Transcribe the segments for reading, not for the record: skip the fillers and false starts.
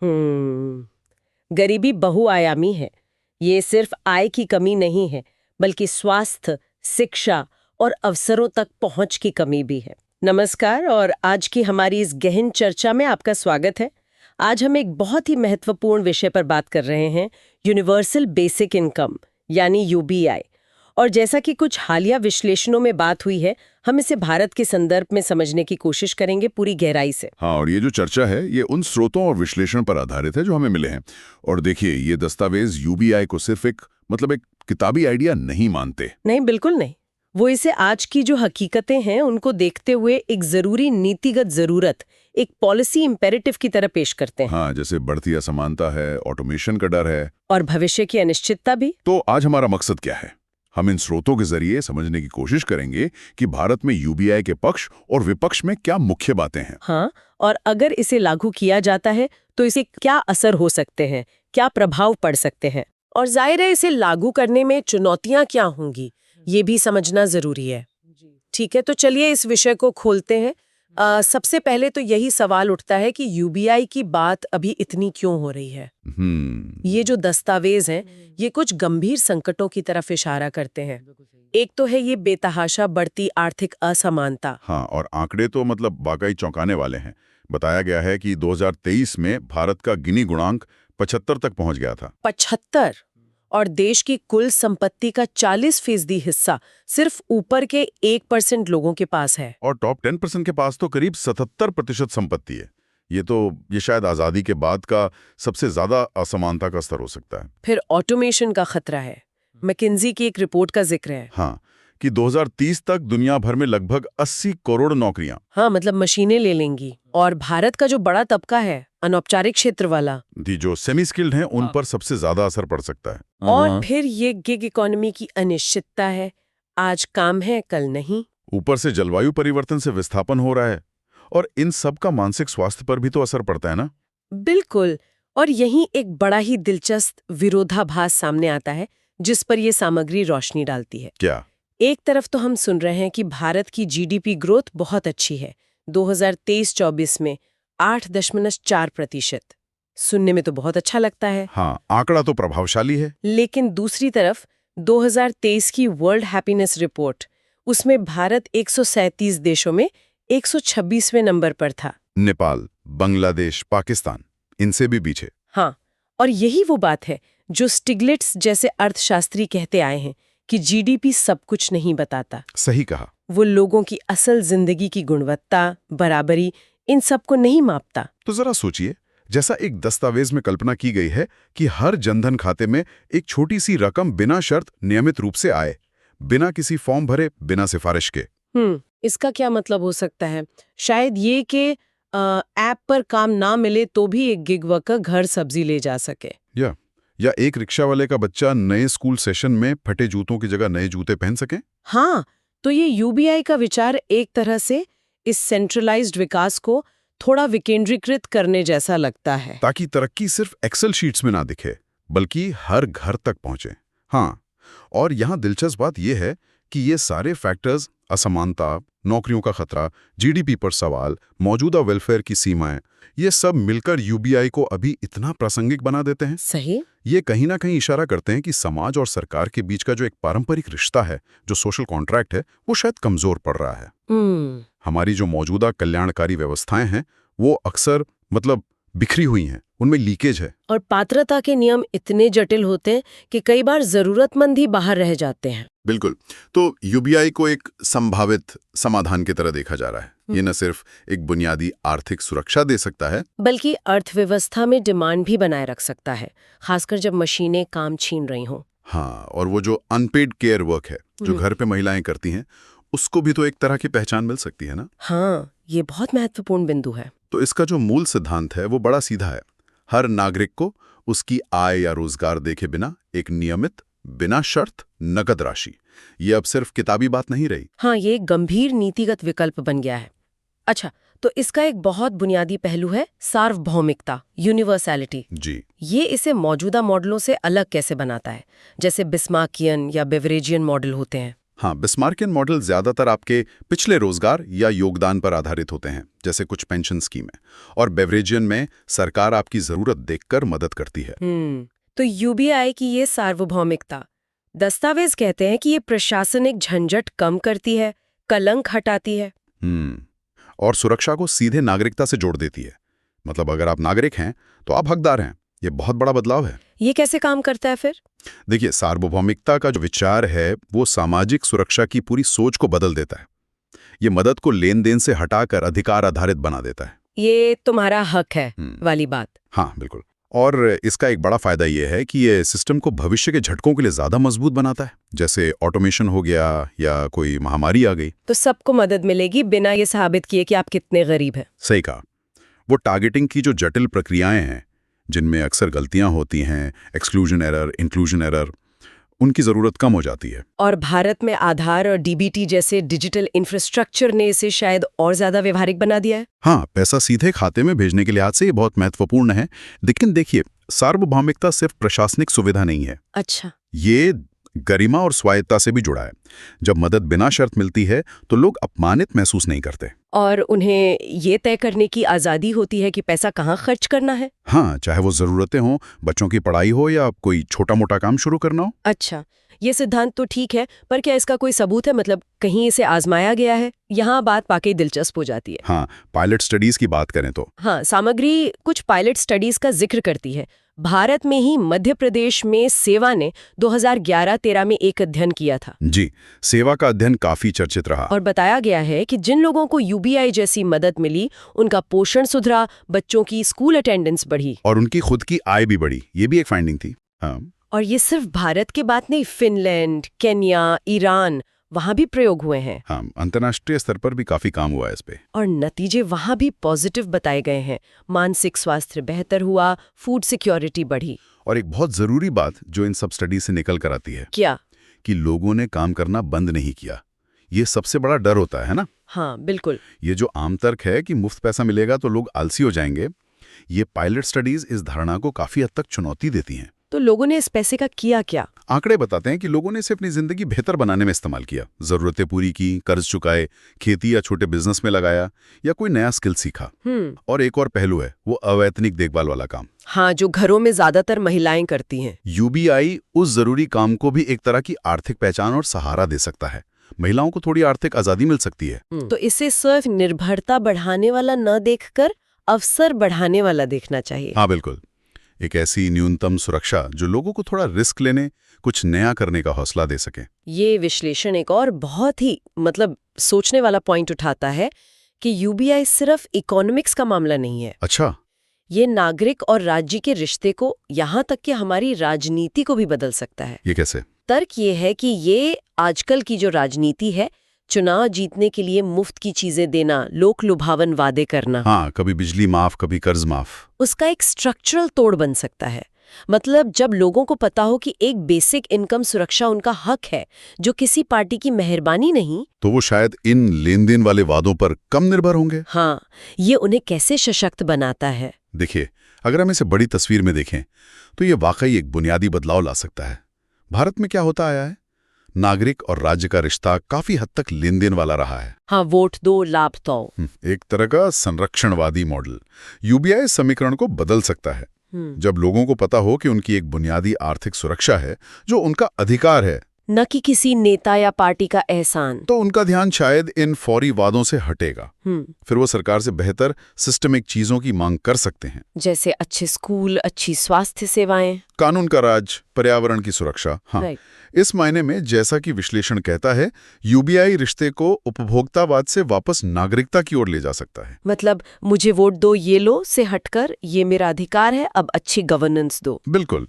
गरीबी बहुआयामी है। ये सिर्फ आय की कमी नहीं है, बल्कि स्वास्थ्य, शिक्षा और अवसरों तक पहुंच की कमी भी है। नमस्कार, और आज की हमारी इस गहन चर्चा में आपका स्वागत है। आज हम एक बहुत ही महत्वपूर्ण विषय पर बात कर रहे हैं, यूनिवर्सल बेसिक इनकम यानी यूबीआई। और जैसा कि कुछ हालिया विश्लेषणों में बात हुई है, हम इसे भारत के संदर्भ में समझने की कोशिश करेंगे पूरी गहराई से। हाँ, और ये जो चर्चा है ये उन स्रोतों और विश्लेषण पर आधारित है जो हमें मिले हैं। और देखिए, ये दस्तावेज यूबीआई को सिर्फ एक किताबी आइडिया नहीं मानते। नहीं, बिल्कुल नहीं। वो इसे आज की जो हकीकतें हैं उनको देखते हुए एक जरूरी नीतिगत जरूरत, एक पॉलिसी इम्पेरेटिव की तरह पेश करते हैं। हाँ, जैसे बढ़ती असमानता है, ऑटोमेशन का डर है, और भविष्य की अनिश्चितता भी। तो आज हमारा मकसद क्या है? हम इन स्रोतों के जरिए समझने की कोशिश करेंगे कि भारत में यूबीआई के पक्ष और विपक्ष में क्या मुख्य बातें हैं। हाँ, और अगर इसे लागू किया जाता है तो इसे क्या असर हो सकते हैं, क्या प्रभाव पड़ सकते हैं, और जाहिर है इसे लागू करने में चुनौतियां क्या होंगी, ये भी समझना जरूरी है। ठीक है, तो चलिए इस विषय को खोलते हैं। सबसे पहले तो यही सवाल उठता है कि यूबीआई की बात अभी इतनी क्यों हो रही है। ये जो दस्तावेज हैं, ये कुछ गंभीर संकटों की तरफ इशारा करते हैं। एक तो है ये बेतहाशा बढ़ती आर्थिक असमानता। हाँ, और आंकड़े तो वाकई चौंकाने वाले हैं। बताया गया है कि 2023 में भारत का गिनी गुणांक 75 तक पहुंच गया था। 75? और देश की कुल संपत्ति का 40% हिस्सा सिर्फ ऊपर के 1% लोगों के पास है। और टॉप 10% के पास तो करीब 77% संपत्ति है। ये शायद आजादी के बाद का सबसे ज्यादा असमानता का स्तर हो सकता है। फिर ऑटोमेशन का खतरा है। मैकिन्जी की एक रिपोर्ट का जिक्र है। हाँ, कि 2030 तक दुनिया भर में लगभग 80 करोड़ नौकरियां। हाँ, मतलब मशीनें ले लेंगी। और भारत का जो बड़ा तबका है, अनौपचारिक क्षेत्र वाला, जो सेमी स्किल्ड हैं, उन पर सबसे ज्यादा असर पड़ सकता है। और फिर ये गिग इकोनॉमी की अनिश्चितता है। आज काम है, कल नहीं। ऊपर से जलवायु परिवर्तन से विस्थापन हो रहा है, और इन सब का मानसिक स्वास्थ्य पर भी तो असर पड़ता है ना। बिल्कुल। और यहीं एक बड़ा ही दिलचस्प विरोधाभास सामने आता है, जिस पर यह सामग्री रोशनी डालती है। क्या? एक तरफ तो हम सुन रहे हैं कि भारत की जीडीपी ग्रोथ बहुत अच्छी है, 2023-24 में 8.4%। सुनने में तो बहुत अच्छा लगता है। हाँ, आंकड़ा तो प्रभावशाली है। लेकिन दूसरी तरफ 2023 की वर्ल्ड हैप्पीनेस रिपोर्ट, उसमें भारत 137 देशों में 126वें नंबर पर था। नेपाल, बांग्लादेश, पाकिस्तान, इनसे भी पीछे। हाँ, और यही वो बात है जो स्टिग्लिट्स जैसे अर्थशास्त्री कहते आए हैं कि जीडीपी सब कुछ नहीं बताता। सही कहा। वो लोगों की असल जिंदगी की गुणवत्ता, बराबरी, इन सब को नहीं मापता। तो जरा सोचिए, जैसा एक दस्तावेज में कल्पना की गई है कि हर जनधन खाते में एक छोटी सी रकम बिना शर्त नियमित रूप से आए, बिना किसी फॉर्म भरे, बिना सिफारिश के। इसका क्या मतलब हो सकता है? शायद ये कि ऐप पर काम ना मिले तो भी एक गिग वर्कर घर सब्जी ले जा सके। या एक रिक्शा वाले का बच्चा नए स्कूल सेशन में फटे जूतों की जगह नए जूते पहन सके। हाँ, तो ये यूबीआई का विचार एक तरह से इस सेंट्रलाइज्ड विकास को थोड़ा विकेंद्रीकृत करने जैसा लगता है, ताकि तरक्की सिर्फ एक्सेल शीट्स में ना दिखे, बल्कि हर घर तक पहुंचे। हाँ, और यहाँ दिलचस्प बात यह है कि ये सारे फैक्टर्स, असमानता, नौकरियों का खतरा, जीडीपी पर सवाल, मौजूदा वेलफेयर की सीमाएं, ये सब मिलकर यूबीआई को अभी इतना प्रासंगिक बना देते हैं। सही। ये कहीं ना कहीं इशारा करते हैं कि समाज और सरकार के बीच का जो एक पारंपरिक रिश्ता है, जो सोशल कॉन्ट्रैक्ट है, वो शायद कमजोर पड़ रहा है। हमारी जो मौजूदा कल्याणकारी व्यवस्थाएं हैं, वो अक्सर बिखरी हुई हैं, उनमें लीकेज है। और पात्रता के नियम इतने जटिल होते हैं कि कई बार जरूरतमंद ही बाहर रह जाते हैं। बिल्कुल। तो यूबीआई को एक संभावित समाधान की तरह देखा जा रहा है। ये न सिर्फ एक बुनियादी आर्थिक सुरक्षा दे सकता है, बल्कि अर्थव्यवस्था में डिमांड भी बनाए रख सकता है, खासकर जब मशीनें काम छीन रही हों। हाँ, और वो जो अनपेड केयर वर्क है, जो घर पे महिलाएं करती हैं, उसको भी तो एक तरह की पहचान मिल सकती है ना। हाँ, ये बहुत महत्वपूर्ण बिंदु है। तो इसका जो मूल सिद्धांत है वो बड़ा सीधा है। हर नागरिक को उसकी आय या रोजगार देखे बिना एक नियमित, बिना शर्त नकद राशि। ये अब सिर्फ किताबी बात नहीं रही। हाँ, ये एक गंभीर नीतिगत विकल्प बन गया है। अच्छा, तो इसका एक बहुत बुनियादी पहलू है सार्वभौमिकता, यूनिवर्सैलिटी। जी। ये इसे मौजूदा मॉडलों से अलग कैसे बनाता है, जैसे बिस्मार्कियन या बेवरेजियन मॉडल होते हैं? हाँ, बिस्मार्कियन मॉडल ज्यादातर आपके पिछले रोजगार या योगदान पर आधारित होते हैं, जैसे कुछ पेंशन स्कीम है। और बेवरेजियन में सरकार आपकी जरूरत देखकर मदद करती है। तो यूबीआई की ये सार्वभौमिकता, दस्तावेज कहते हैं कि ये प्रशासनिक झंझट कम करती है, कलंक हटाती है। और सुरक्षा को सीधे नागरिकता से जोड़ देती है। मतलब अगर आप नागरिक हैं तो आप हकदार हैं। ये बहुत बड़ा बदलाव है। ये कैसे काम करता है फिर? देखिए, सार्वभौमिकता का जो विचार है वो सामाजिक सुरक्षा की पूरी सोच को बदल देता है। ये मदद को लेन देन से हटाकर अधिकार आधारित बना देता है। ये तुम्हारा हक है वाली बात। हाँ, बिल्कुल। और इसका एक बड़ा फायदा ये है कि ये सिस्टम को भविष्य के झटकों के लिए ज्यादा मजबूत बनाता है, जैसे ऑटोमेशन हो गया या कोई महामारी आ गई। तो सबको मदद मिलेगी बिना ये साबित किए कि आप कितने गरीब हैं। सही कहा। वो टारगेटिंग की जो जटिल प्रक्रियाएं हैं, जिनमें अक्सर गलतियां होती हैं, एक्सक्लूजन एरर, इंक्लूजन एरर, उनकी जरूरत कम हो जाती है। और भारत में आधार और डीबीटी जैसे डिजिटल इंफ्रास्ट्रक्चर ने इसे शायद और ज्यादा व्यवहारिक बना दिया है। हाँ, पैसा सीधे खाते में भेजने के लिहाज से ये बहुत महत्वपूर्ण है। लेकिन देखिए, सार्वभौमिकता सिर्फ प्रशासनिक सुविधा नहीं है। अच्छा। ये गरिमा और स्वायत्ता से भी जुड़ा है। जब मदद बिना शर्त मिलती है तो लोग अपमानित महसूस नहीं करते। और उन्हें ये तय करने की आजादी होती है कि पैसा कहाँ खर्च करना है। हाँ, चाहे वो जरूरतें हों, बच्चों की पढ़ाई हो या कोई छोटा मोटा काम शुरू करना हो। अच्छा, ये सिद्धांत तो ठीक है, पर क्या इसका कोई सबूत है? मतलब कहीं इसे आजमाया गया है? यहाँ बात वाकई दिलचस्प हो जाती है। हाँ, पायलट स्टडीज की बात करें तो हाँ, सामग्री कुछ पायलट स्टडीज का जिक्र करती है। भारत में ही मध्य प्रदेश में सेवा ने 2011-13 में एक अध्ययन किया था। जी, सेवा का अध्ययन काफी चर्चित रहा। और बताया गया है कि जिन लोगों को यूबीआई जैसी मदद मिली, उनका पोषण सुधरा, बच्चों की स्कूल अटेंडेंस बढ़ी और उनकी खुद की आय भी बढ़ी। ये भी एक फाइंडिंग थी। हाँ। और ये सिर्फ भारत की बात नहीं, फिनलैंड, केन्या, ईरान, वहां भी प्रयोग हुए हैं। हाँ, अंतर्राष्ट्रीय स्तर पर भी काफी काम हुआ है इस पे। और नतीजे वहां भी पॉजिटिव बताए गए हैं। मानसिक स्वास्थ्य बेहतर हुआ, फूड सिक्योरिटी बढ़ी। और एक बहुत जरूरी बात जो इन सब स्टडी से निकल कर आती है, क्या? कि लोगों ने काम करना बंद नहीं किया। ये सबसे बड़ा डर होता है ना। हाँ, बिल्कुल। ये जो आम तर्क है कि मुफ्त पैसा मिलेगा तो लोग आलसी हो जाएंगे, ये पायलट स्टडीज इस धारणा को काफी हद तक चुनौती देती हैं। तो लोगों ने इस पैसे का किया क्या? आंकड़े बताते हैं कि लोगों ने इसे अपनी जिंदगी बेहतर बनाने में इस्तेमाल किया। जरूरतें पूरी की, कर्ज चुकाए, खेती या छोटे बिजनेस में लगाया, या कोई नया स्किल सीखा। और एक और पहलू है, वो अवैतनिक देखभाल वाला काम। हाँ, जो घरों में ज्यादातर महिलाएं करती हैं। यूबीआई उस जरूरी काम को भी एक तरह की आर्थिक पहचान और सहारा दे सकता है। महिलाओं को थोड़ी आर्थिक आजादी मिल सकती है। तो इसे सिर्फ निर्भरता बढ़ाने वाला न देखकर अवसर बढ़ाने वाला देखना चाहिए। हाँ, बिल्कुल। एक ऐसी न्यूनतम सुरक्षा जो लोगों को थोड़ा रिस्क लेने, कुछ नया करने का हौसला दे सके। ये विश्लेषण एक और बहुत ही सोचने वाला पॉइंट उठाता है कि यूबीआई सिर्फ इकोनॉमिक्स का मामला नहीं है। अच्छा। ये नागरिक और राज्य के रिश्ते को, यहाँ तक कि हमारी राजनीति को भी बदल सकता है। ये कैसे? तर्क ये है कि ये आजकल की जो राजनीति है, चुनाव जीतने के लिए मुफ्त की चीजें देना, लोक लुभावन वादे करना, हाँ, कभी बिजली माफ, कभी कर्ज माफ, उसका एक स्ट्रक्चरल तोड़ बन सकता है। मतलब जब लोगों को पता हो कि एक बेसिक इनकम सुरक्षा उनका हक है, जो किसी पार्टी की मेहरबानी नहीं, तो वो शायद इन लेन देन वाले वादों पर कम निर्भर होंगे। हाँ, ये उन्हें कैसे सशक्त बनाता है। देखिए, अगर हम इसे बड़ी तस्वीर में देखें तो ये वाकई एक बुनियादी बदलाव ला सकता है। भारत में क्या होता आया है, नागरिक और राज्य का रिश्ता काफी हद तक लेन देन वाला रहा है। हाँ, वोट दो लाभ दो, एक तरह का संरक्षणवादी मॉडल। यूबीआई समीकरण को बदल सकता है जब लोगों को पता हो कि उनकी एक बुनियादी आर्थिक सुरक्षा है जो उनका अधिकार है, न कि किसी नेता या पार्टी का एहसान। तो उनका ध्यान शायद इन फौरी वादों से हटेगा। फिर वो सरकार से बेहतर सिस्टमिक चीजों की मांग कर सकते हैं, जैसे अच्छे स्कूल, अच्छी स्वास्थ्य सेवाएं, कानून का राज, पर्यावरण की सुरक्षा। हाँ, इस मायने में जैसा कि विश्लेषण कहता है, यूबीआई रिश्ते को उपभोक्तावाद से वापस नागरिकता की ओर ले जा सकता है। मतलब मुझे वोट दो ये लो से हटकर ये मेरा अधिकार है, अब अच्छी गवर्नेंस दो। बिल्कुल।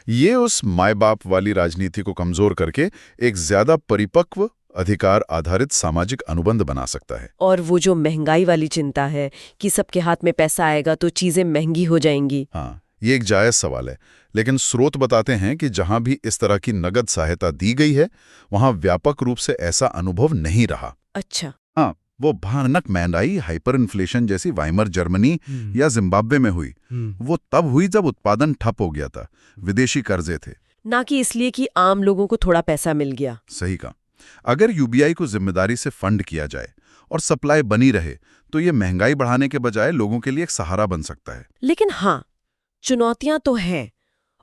ये उस माय बाप वाली राजनीति को कमजोर करके एक ज्यादा परिपक्व, अधिकार आधारित सामाजिक अनुबंध बना सकता है। और वो जो महंगाई वाली चिंता है कि सबके हाथ में पैसा आएगा तो चीजें महंगी हो जाएंगी। हाँ, ये एक जायज सवाल है, लेकिन स्रोत बताते हैं कि जहां भी इस तरह की नगद सहायता दी गई है, वहां व्यापक रूप से ऐसा अनुभव नहीं रहा। अच्छा। हाँ, वो भयानक महंगाई, हाइपर इन्फ्लेशन जैसी वाइमर जर्मनी या जिम्बाब्वे में हुई, वो तब हुई जब उत्पादन ठप हो गया था, विदेशी कर्जे थे, ना कि इसलिए कि आम लोगों को थोड़ा पैसा मिल गया। सही कहा। अगर यूबीआई को जिम्मेदारी से फंड किया जाए और सप्लाई बनी रहे तो ये महंगाई बढ़ाने के बजाय लोगों के लिए एक सहारा बन सकता है। लेकिन हाँ, चुनौतियां तो हैं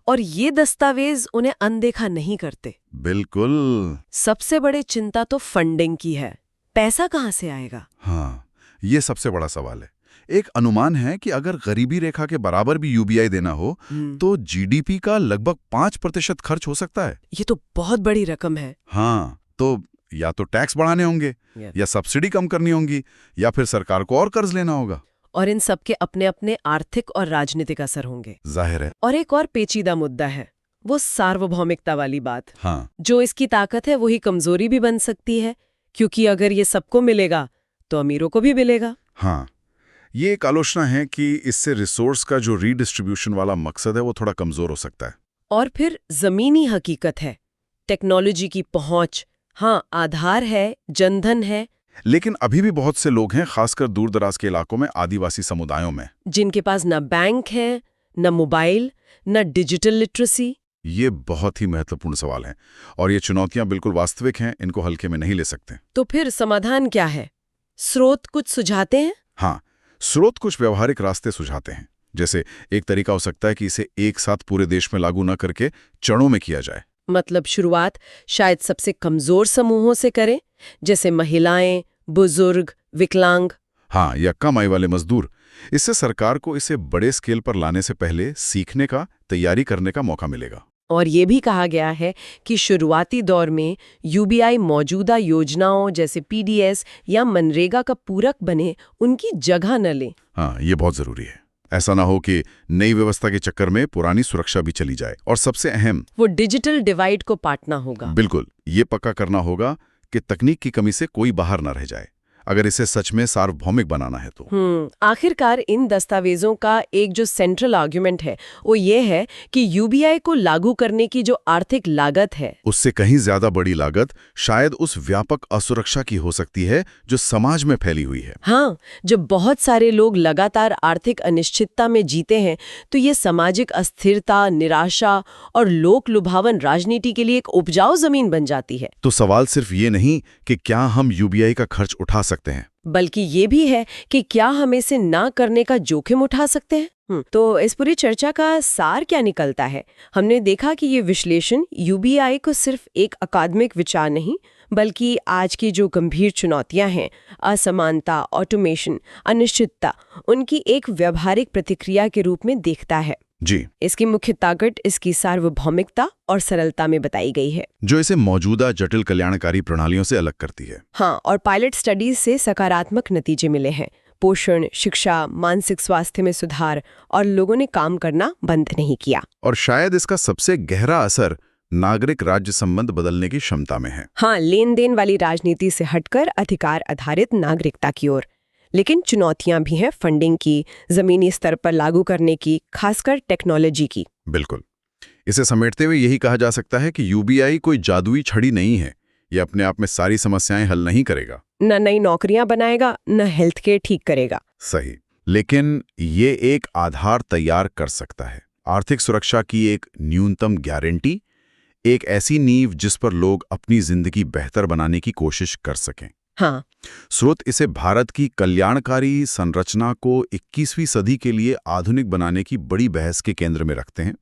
और ये दस्तावेज उन्हें अनदेखा नहीं करते। बिल्कुल। सबसे बड़ी चिंता तो फंडिंग की है। पैसा कहाँ से आएगा? हाँ, ये सबसे बड़ा सवाल है। एक अनुमान है कि अगर गरीबी रेखा के बराबर भी यूबीआई देना हो तो जीडीपी का लगभग 5% खर्च हो सकता है। ये तो बहुत बड़ी रकम है। हाँ, तो या तो टैक्स बढ़ाने होंगे या सब्सिडी कम करनी होंगी या फिर सरकार को और कर्ज लेना होगा। और इन सब के अपने अपने आर्थिक और राजनीतिक असर होंगे। जाहिर है। और एक और पेचीदा मुद्दा है, वो सार्वभौमिकता वाली बात। हाँ। जो इसकी ताकत है वही कमजोरी भी बन सकती है, क्योंकि अगर ये सबको मिलेगा तो अमीरों को भी मिलेगा। हाँ, ये एक आलोचना है कि इससे रिसोर्स का जो रीडिस्ट्रीब्यूशन वाला मकसद है वो थोड़ा कमजोर हो सकता है। और फिर जमीनी हकीकत है, टेक्नोलॉजी की पहुंच, हाँ आधार है, जनधन है, लेकिन अभी भी बहुत से लोग हैं, खासकर दूर दराज के इलाकों में, आदिवासी समुदायों में, जिनके पास न बैंक है, न मोबाइल, न डिजिटल लिटरेसी। ये बहुत ही महत्वपूर्ण सवाल हैं और ये चुनौतियां बिल्कुल वास्तविक हैं, इनको हल्के में नहीं ले सकते। तो फिर समाधान क्या है? स्रोत कुछ सुझाते हैं? हाँ, स्रोत कुछ व्यवहारिक रास्ते सुझाते हैं। जैसे एक तरीका हो सकता है कि इसे एक साथ पूरे देश में लागू न करके चरणों में किया जाए। मतलब शुरुआत शायद सबसे कमजोर समूहों से करें, जैसे महिलाएं, बुजुर्ग, विकलांग। हाँ, या कम आय वाले मजदूर। इससे सरकार को इसे बड़े स्केल पर लाने से पहले सीखने का, तैयारी करने का मौका मिलेगा। और ये भी कहा गया है कि शुरुआती दौर में यूबीआई मौजूदा योजनाओं जैसे पीडीएस या मनरेगा का पूरक बने, उनकी जगह न ले। हाँ, ये बहुत जरूरी है। ऐसा ना हो कि नई व्यवस्था के चक्कर में पुरानी सुरक्षा भी चली जाए। और सबसे अहम, वो डिजिटल डिवाइड को पाटना होगा। बिल्कुल, ये पक्का करना होगा कि तकनीक की कमी से कोई बाहर न रह जाए, अगर इसे सच में सार्वभौमिक बनाना है तो। आखिरकार इन दस्तावेजों का एक जो सेंट्रल आर्गुमेंट है वो ये है कि यूबीआई को लागू करने की जो आर्थिक लागत है, उससे कहीं ज्यादा बड़ी लागत शायद उस व्यापक असुरक्षा की हो सकती है जो समाज में फैली हुई है। हाँ, जब बहुत सारे लोग लगातार आर्थिक अनिश्चितता में जीते हैं तो ये सामाजिक अस्थिरता, निराशा और लोक लुभावन राजनीति के लिए एक उपजाऊ जमीन बन जाती है। तो सवाल सिर्फ ये नहीं कि क्या हम यूबीआई का खर्च उठा सकते हैं, बल्कि ये भी है कि क्या हम इसे ना करने का जोखिम उठा सकते हैं। तो इस पूरी चर्चा का सार क्या निकलता है? हमने देखा कि ये विश्लेषण यूबीआई को सिर्फ एक अकादमिक विचार नहीं, बल्कि आज की जो गंभीर चुनौतियां हैं, असमानता, ऑटोमेशन, अनिश्चितता, उनकी एक व्यावहारिक प्रतिक्रिया के रूप में देखता है। जी। इसकी मुख्य ताकत इसकी सार्वभौमिकता और सरलता में बताई गई है, जो इसे मौजूदा जटिल कल्याणकारी प्रणालियों से अलग करती है। हाँ, और पायलट स्टडीज से सकारात्मक नतीजे मिले हैं। पोषण, शिक्षा, मानसिक स्वास्थ्य में सुधार, और लोगों ने काम करना बंद नहीं किया। और शायद इसका सबसे गहरा असर नागरिक राज्य संबंध बदलने की क्षमता में है। हाँ, लेन देन वाली राजनीति से हटकर अधिकार आधारित नागरिकता की ओर। लेकिन चुनौतियां भी हैं, फंडिंग की, जमीनी स्तर पर लागू करने की, खासकर टेक्नोलॉजी की। बिल्कुल। इसे समेटते हुए यही कहा जा सकता है कि यूबीआई कोई जादुई छड़ी नहीं है। ये अपने आप में सारी समस्याएं हल नहीं करेगा, न नई नौकरियां बनाएगा, न हेल्थ केयर ठीक करेगा। सही, लेकिन ये एक आधार तैयार कर सकता है। आर्थिक सुरक्षा की एक न्यूनतम गारंटी, एक ऐसी नींव जिस पर लोग अपनी जिंदगी बेहतर बनाने की कोशिश कर सकें। हाँ, स्रोत इसे भारत की कल्याणकारी संरचना को 21वीं सदी के लिए आधुनिक बनाने की बड़ी बहस के केंद्र में रखते हैं।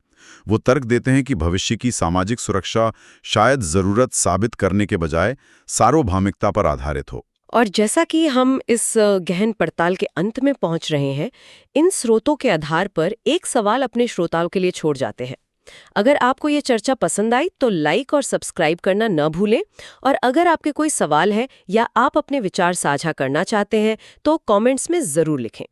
वो तर्क देते हैं कि भविष्य की सामाजिक सुरक्षा शायद जरूरत साबित करने के बजाय सार्वभौमिकता पर आधारित हो। और जैसा कि हम इस गहन पड़ताल के अंत में पहुंच रहे हैं, इन स्रोतों के आधार पर एक सवाल अपने श्रोताओं के लिए छोड़ जाते हैं। अगर आपको ये चर्चा पसंद आई तो लाइक और सब्सक्राइब करना न भूलें, और अगर आपके कोई सवाल है या आप अपने विचार साझा करना चाहते हैं तो कमेंट्स में ज़रूर लिखें।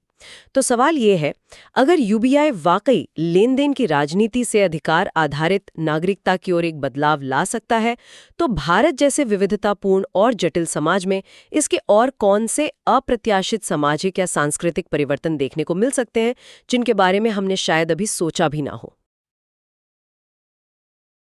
तो सवाल ये है, अगर यूबीआई वाकई लेन देन की राजनीति से अधिकार आधारित नागरिकता की ओर एक बदलाव ला सकता है, तो भारत जैसे विविधतापूर्ण और जटिल समाज में इसके और कौन से अप्रत्याशित सामाजिक या सांस्कृतिक परिवर्तन देखने को मिल सकते हैं जिनके बारे में हमने शायद अभी सोचा भी ना हो।